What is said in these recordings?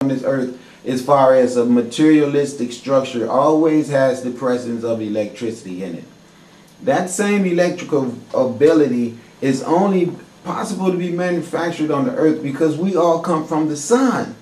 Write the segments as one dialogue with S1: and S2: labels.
S1: on this earth, as far as a materialistic structure, always has the presence of electricity in it. That same electrical ability is only possible to be manufactured on the earth because we all come from the sun.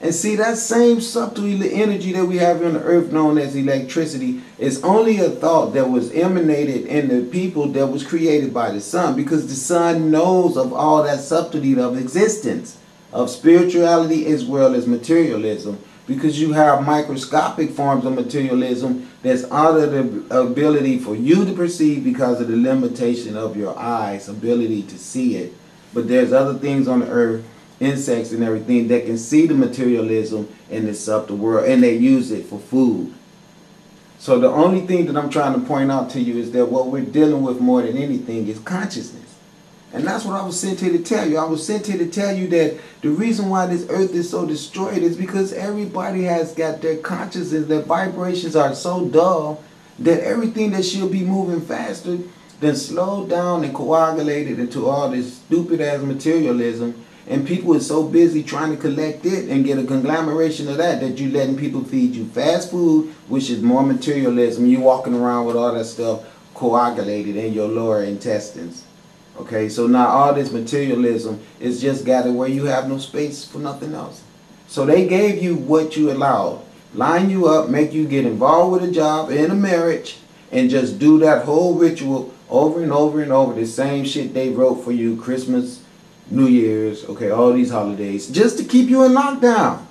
S1: And see, that same subtle energy that we have on the earth known as electricity is only a thought that was emanated in the people that was created by the sun, because the sun knows of all that subtlety of existence, of spirituality as well as materialism, because you have microscopic forms of materialism that's under the ability for you to perceive because of the limitation of your eyes' ability to see it. But there's other things on the earth, insects and everything, that can see the materialism in the subtle world, and they use it for food. So the only thing that I'm trying to point out to you is that what we're dealing with more than anything is consciousness. And that's what I was sent here to tell you. I was sent here to tell you that the reason why this earth is so destroyed is because everybody has got their consciousness, their vibrations are so dull that everything that should be moving faster then slowed down and coagulated into all this stupid ass materialism. And people are so busy trying to collect it and get a conglomeration of that you letting people feed you fast food, which is more materialism. You walking around with all that stuff coagulated in your lower intestines. Okay, so now all this materialism is just gathered where you have no space for nothing else. So they gave you what you allowed. Line you up, make you get involved with a job and a marriage, and just do that whole ritual over and over and over. The same shit they wrote for you, Christmas, New Year's, okay, all these holidays, just to keep you in lockdown.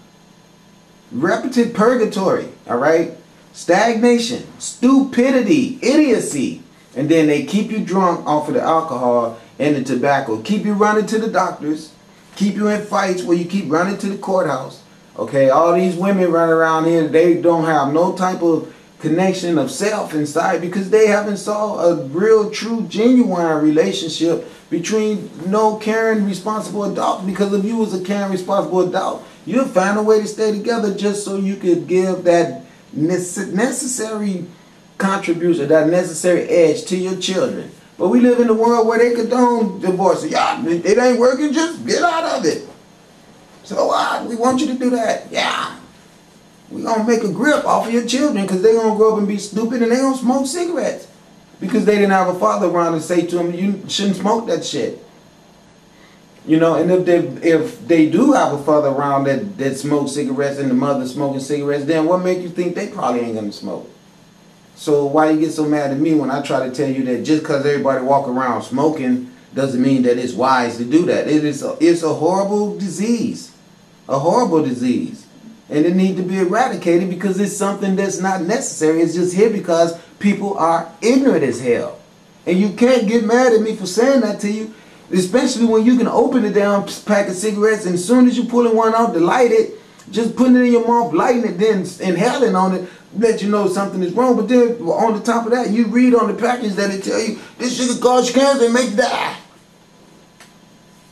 S1: Repetitive purgatory, all right? Stagnation, stupidity, idiocy. And then they keep you drunk off of the alcohol and the tobacco. Keep you running to the doctors. Keep you in fights where you keep running to the courthouse. Okay, all these women running around here, they don't have no type of connection of self inside because they haven't saw a real, true, genuine relationship between no caring, responsible adult. Because if you was a caring, responsible adult, you'd find a way to stay together just so you could give that necessary contribution, that necessary edge to your children. But we live in a world where they condone divorce. Yeah, it ain't working, just get out of it. So what? We want you to do that. Yeah. We're going to make a grip off of your children because they're going to grow up and be stupid and they're going to smoke cigarettes. Because they didn't have a father around to say to them, you shouldn't smoke that shit. You know, and if they do have a father around that smokes cigarettes and the mother smoking cigarettes, then what makes you think they probably ain't going to smoke? So why you get so mad at me when I try to tell you that just because everybody walk around smoking doesn't mean that it's wise to do that? It's a horrible disease. A horrible disease. And it needs to be eradicated because it's something that's not necessary. It's just here because people are ignorant as hell. And you can't get mad at me for saying that to you, especially when you can open a damn pack of cigarettes and as soon as you pulling one out to light it, just putting it in your mouth, lighting it, then inhaling on it, let you know something is wrong. But then on the top of that, you read on the package that it tell you this shit could cause cancer and make you die.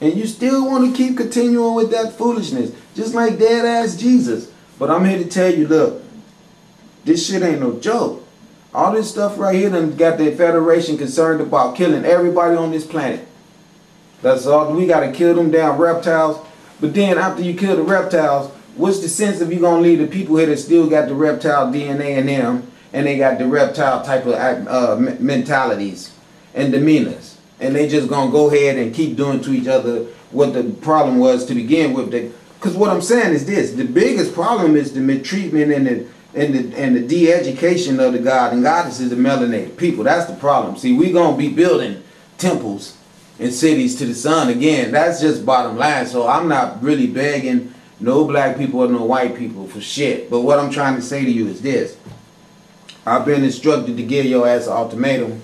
S1: And you still want to keep continuing with that foolishness, just like dead ass Jesus. But I'm here to tell you, look, this shit ain't no joke. All this stuff right here done got the Federation concerned about killing everybody on this planet. That's all. We got to kill them damn reptiles. But then after you kill the reptiles, what's the sense if you going to leave the people here that still got the reptile DNA in them and they got the reptile type of mentalities and demeanors? And they just going to go ahead and keep doing to each other what the problem was to begin with. Because what I'm saying is this. The biggest problem is the mistreatment and the de-education of the god and goddesses of melanated people. That's the problem. See, we going to be building temples and cities to the sun again. That's just bottom line. So I'm not really begging no black people or no white people for shit. But what I'm trying to say to you is this. I've been instructed to give your ass an ultimatum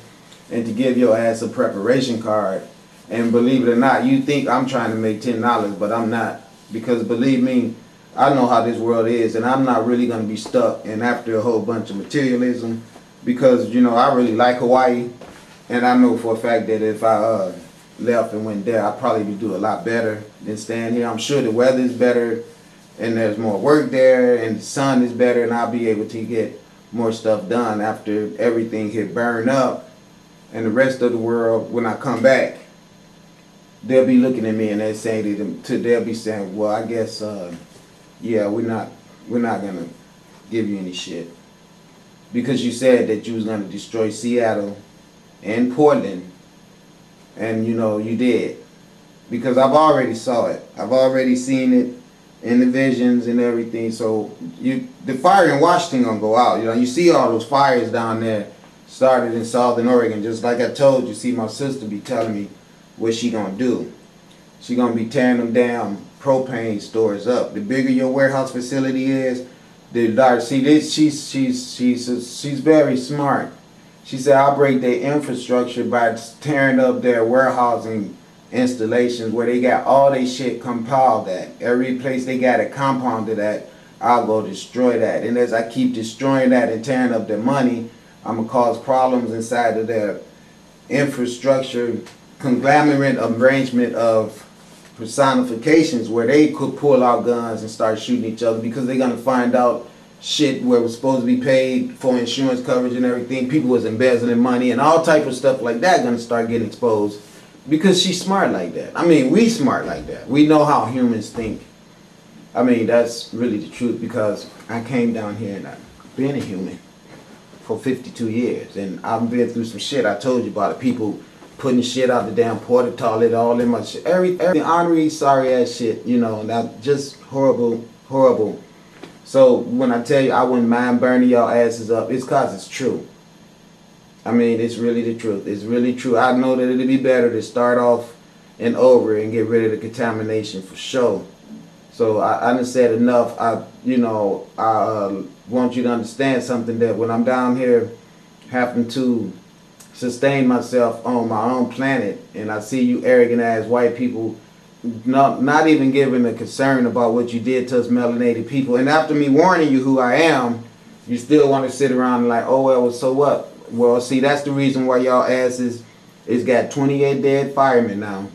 S1: and to give your ass a preparation card. And believe it or not, you think I'm trying to make $10, but I'm not. Because believe me, I know how this world is, and I'm not really going to be stuck and after a whole bunch of materialism. Because, you know, I really like Hawaii, and I know for a fact that if I left and went there, I'd probably do a lot better than staying here. I'm sure the weather is better, and there's more work there, and the sun is better, and I'll be able to get more stuff done after everything hit burn up. And the rest of the world, when I come back, they'll be looking at me and they'll be saying, well, I guess yeah, we're not gonna give you any shit. Because you said that you was gonna destroy Seattle and Portland, and you know, you did. Because I've already saw it. I've already seen it in the visions and everything. So the fire in Washington gonna go out. You know, you see all those fires down there started in Southern Oregon. Just like I told you, see my sister be telling me what she gonna do. She gonna be tearing them damn propane stores up. The bigger your warehouse facility is, the dark. See this, she's very smart. She said I'll break their infrastructure by tearing up their warehousing installations where they got all their shit compiled at. Every place they got it compounded at, I'll go destroy that. And as I keep destroying that and tearing up their money, I'm gonna cause problems inside of their infrastructure conglomerate arrangement of personifications where they could pull out guns and start shooting each other because they're gonna find out shit where it was supposed to be paid for insurance coverage and everything. People was embezzling money and all type of stuff like that gonna start getting exposed because she's smart like that. I mean, we smart like that. We know how humans think. I mean, that's really the truth because I came down here and I've been a human for 52 years and I've been through some shit. I told you about it. People putting shit out the damn porta toilet, all in my shit, every ornery, sorry ass shit, you know, and that just horrible, horrible. So when I tell you I wouldn't mind burning y'all asses up, it's cause it's true. I mean, it's really the truth. It's really true. I know that it'd be better to start off and over and get rid of the contamination for sure. So I done said enough. I want you to understand something, that when I'm down here having to sustain myself on my own planet and I see you arrogant ass white people not even giving a concern about what you did to us melanated people, and after me warning you who I am, you still want to sit around and like, oh well, so what? Well, see, that's the reason why y'all asses is got 28 dead firemen now,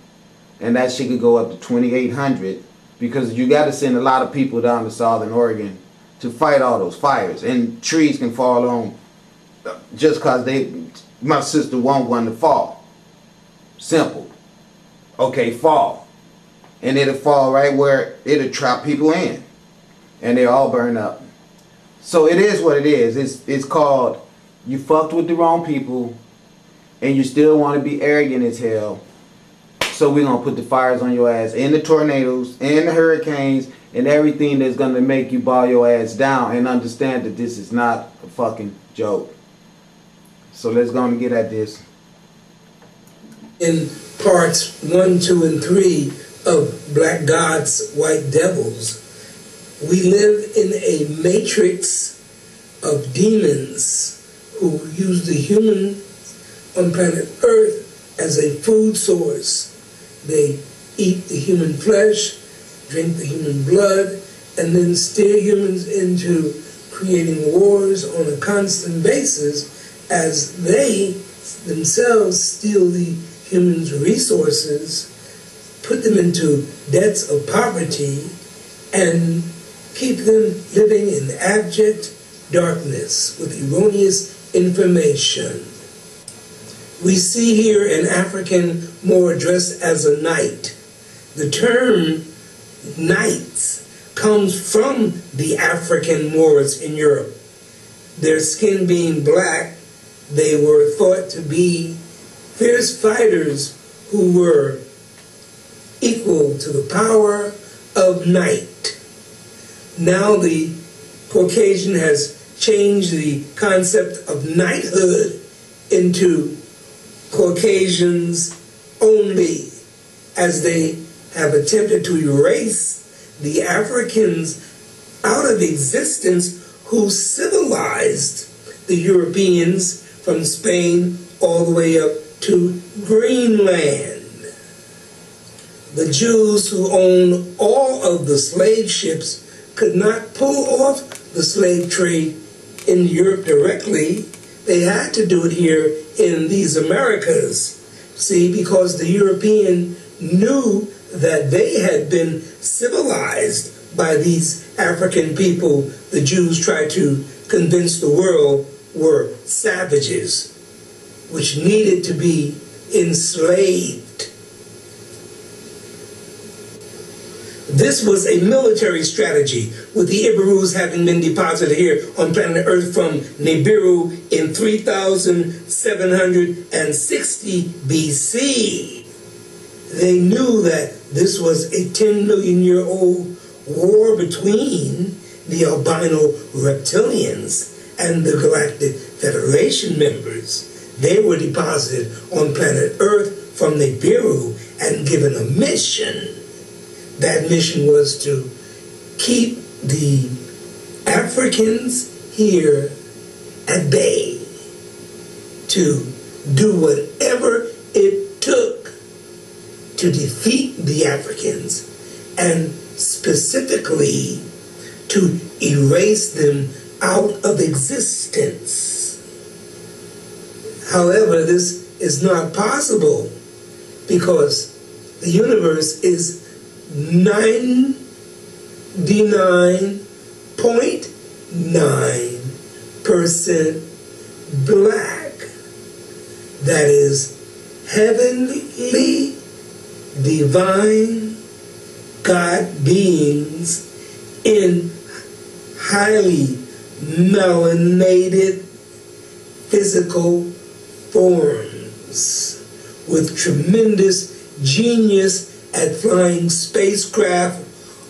S1: and that shit could go up to 2,800 because you got to send a lot of people down to Southern Oregon to fight all those fires, and trees can fall on just cause my sister want one to fall. Simple. Okay, fall. And it'll fall right where it'll trap people in. And they all burn up. So it is what it is. It's called, you fucked with the wrong people and you still want to be arrogant as hell. So we're going to put the fires on your ass and the tornadoes and the hurricanes and everything that's going to make you bow your ass down and understand that this is not a fucking joke. So let's go and get at this.
S2: In parts 1, 2, and 3 of Black Gods, White Devils, we live in a matrix of demons who use the human on planet Earth as a food source. They eat the human flesh, drink the human blood, and then steer humans into creating wars on a constant basis as they themselves steal the humans' resources, put them into debts of poverty, and keep them living in abject darkness with erroneous information. We see here an African Moor dressed as a knight. The term knights comes from the African Moors in Europe. Their skin being black, they were thought to be fierce fighters who were equal to the power of knight. Now the Caucasian has changed the concept of knighthood into Caucasians only, as they have attempted to erase the Africans out of existence who civilized the Europeans from Spain all the way up to Greenland. The Jews who own all of the slave ships could not pull off the slave trade in Europe directly. They had to do it here in these Americas. See, because the European knew that they had been civilized by these African people the Jews tried to convince the world were savages, which needed to be enslaved. This was a military strategy, with the Iberus having been deposited here on planet Earth from Nibiru in 3760 BC. They knew that this was a 10-million-year-old war between the albino reptilians and the Galactic Federation members. They were deposited on planet Earth from Nibiru and given a mission. That mission was to keep the Africans here at bay, to do whatever it took to defeat the Africans, and specifically to erase them out of existence. However, this is not possible because the universe is 99.9% black. That is heavenly, divine God beings in highly melanated physical forms with tremendous genius at flying spacecraft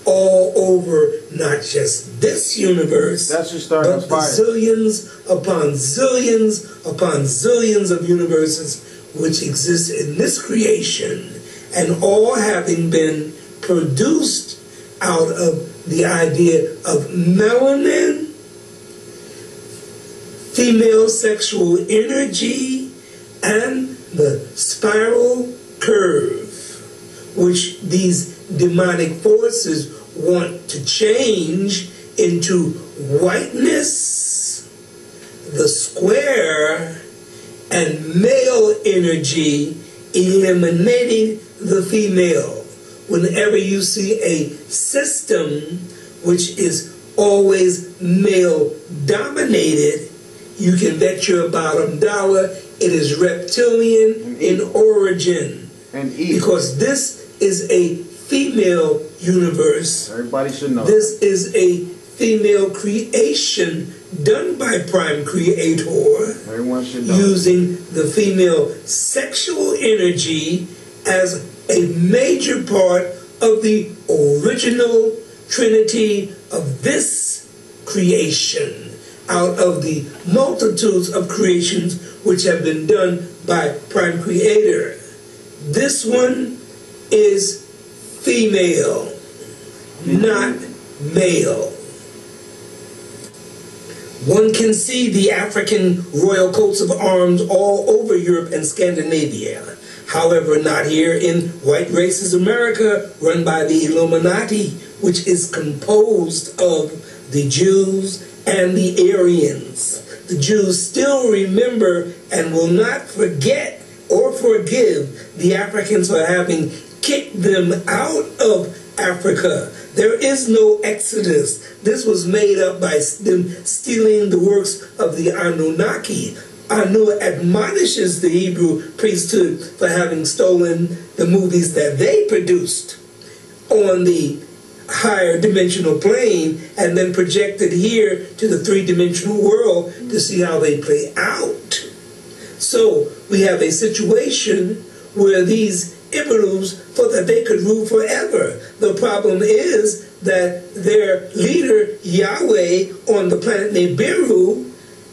S2: all over not just this universe, but the zillions upon zillions upon zillions of universes which exist in this creation, and all having been produced out of the idea of melanin, female sexual energy, and the spiral curve, which these demonic forces want to change into whiteness, the square, and male energy, eliminating the female. Whenever you see a system which is always male dominated, you can bet your bottom dollar it is reptilian in origin. Because this is a female universe.
S1: Everybody should know.
S2: This is a female creation done by Prime Creator.
S1: Everyone should know.
S2: Using the female sexual energy as a major part of the original trinity of this creation, out of the multitudes of creations which have been done by Prime Creator. This one is female, not male. One can see the African royal coats of arms all over Europe and Scandinavia. However, not here in white racist America, run by the Illuminati, which is composed of the Jews and the Aryans. The Jews still remember and will not forget or forgive the Africans for having kicked them out of Africa. There is no Exodus. This was made up by them stealing the works of the Anunnaki. Anu admonishes the Hebrew priesthood for having stolen the movies that they produced on the higher dimensional plane and then projected here to the three-dimensional world to see how they play out. So we have a situation where these Iberus thought that they could rule forever. The problem is that their leader, Yahweh, on the planet Nibiru,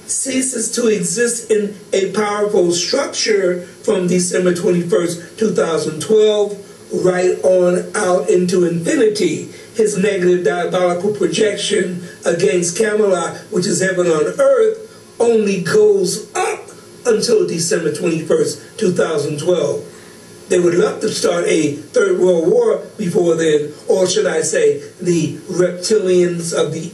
S2: ceases to exist in a powerful structure from December 21st, 2012, right on out into infinity. His negative diabolical projection against Camelot, which is heaven on earth, only goes up until December 21st, 2012. They would love to start a third world war before then, or should I say, the reptilians of the